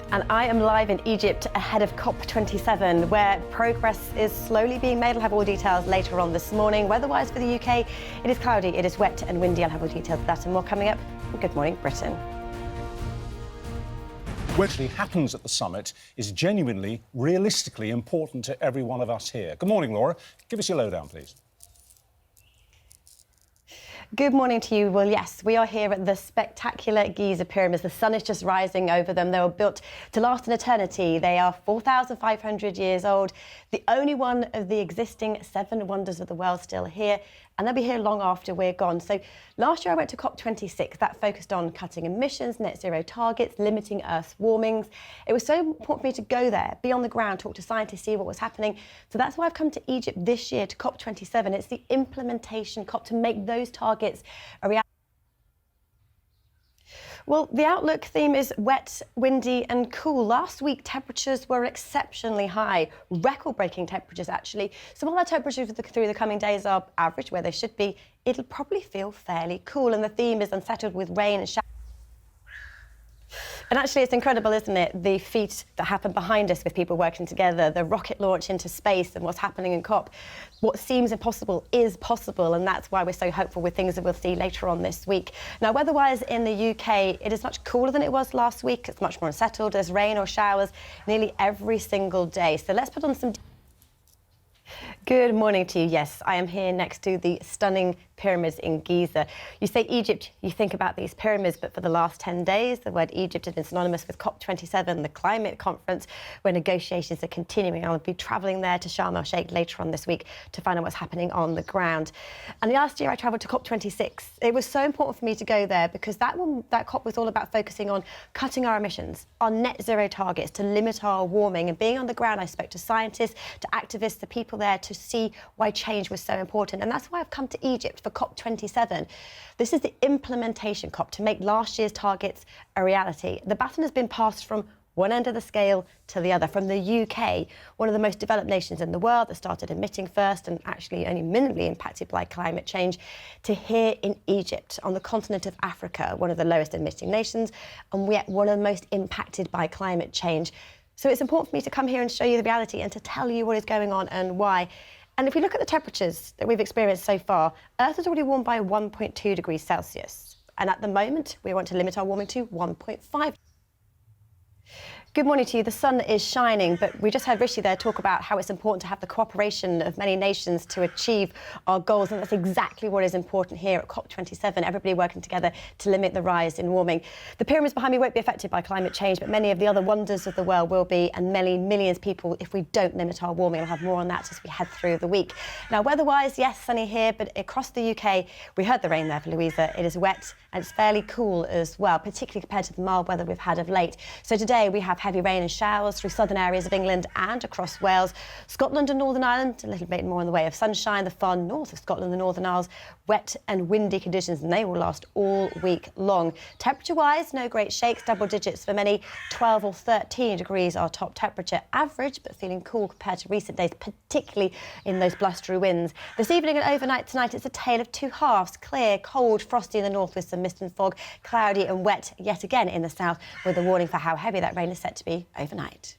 And I am live in Egypt ahead of COP27, where progress is slowly being made. I'll have all details later on this morning. Weather-wise for the UK, it is cloudy, it is wet and windy. I'll have all details of that and more coming up. Good morning, Britain. What actually happens at the summit is genuinely, realistically important to every one of us here. Good morning, Laura. Give us your lowdown, please. Good morning to you. Well, yes, we are here at the spectacular Giza pyramids. The sun is just rising over them. They were built to last an eternity. They are 4,500 years old, the only one of the existing 7 wonders of the world still here, and they'll be here long after we're gone. So last year I went to COP26. That focused on cutting emissions, net zero targets, limiting Earth's warmings. It was so important for me to go there, be on the ground, talk to scientists, see what was happening. So that's why I've come to Egypt this year to COP27. It's the implementation COP to make those targets a reality. Well, the outlook theme is wet, windy and cool. Last week, temperatures were exceptionally high, record-breaking temperatures, actually. So while our temperatures through the coming days are average, where they should be, it'll probably feel fairly cool. And the theme is unsettled with rain and showers. And actually, it's incredible, isn't it? The feat that happened behind us with people working together, the rocket launch into space and what's happening in COP. What seems impossible is possible, and that's why we're so hopeful with things that we'll see later on this week. Now, weather-wise in the UK, it is much cooler than it was last week. It's much more unsettled. There's rain or showers nearly every single day. So let's put on some... Good morning to you. Yes, I am here next to the stunning pyramids in Giza. You say Egypt, you think about these pyramids, but for the last 10 days, the word Egypt has been synonymous with COP27, the climate conference, where negotiations are continuing. I'll be travelling there to Sharm el-Sheikh later on this week to find out what's happening on the ground. And last year, I travelled to COP26. It was so important for me to go there because that COP was all about focusing on cutting our emissions, our net zero targets, to limit our warming. And being on the ground, I spoke to scientists, to activists, to people there to see why change was so important. And that's why I've come to Egypt for COP27. This is the implementation COP to make last year's targets a reality. The baton has been passed from one end of the scale to the other, from the UK, one of the most developed nations in the world that started emitting first and actually only minimally impacted by climate change, to here in Egypt, on the continent of Africa, one of the lowest emitting nations, and yet one of the most impacted by climate change. So it's important for me to come here and show you the reality and to tell you what is going on and why. And if we look at the temperatures that we've experienced so far, Earth has already warmed by 1.2 degrees Celsius. And at the moment, we want to limit our warming to 1.5. Good morning to you. The sun is shining, but we just heard Rishi there talk about how it's important to have the cooperation of many nations to achieve our goals, and that's exactly what is important here at COP27, everybody working together to limit the rise in warming. The pyramids behind me won't be affected by climate change, but many of the other wonders of the world will be, and many millions of people if we don't limit our warming. I'll have more on that as we head through the week. Now, weather-wise, yes, sunny here, but across the UK, we heard the rain there for Louisa. It is wet and it's fairly cool as well, particularly compared to the mild weather we've had of late. So today we have heavy rain and showers through southern areas of England and across Wales. Scotland and Northern Ireland, a little bit more in the way of sunshine. The far north of Scotland, the Northern Isles, wet and windy conditions, and they will last all week long. Temperature-wise, no great shakes, double digits for many. 12 or 13 degrees our top temperature. Average, but feeling cool compared to recent days, particularly in those blustery winds. This evening and overnight tonight, it's a tale of two halves. Clear, cold, frosty in the north with some mist and fog. Cloudy and wet yet again in the south, with a warning for how heavy that rain is set to be overnight.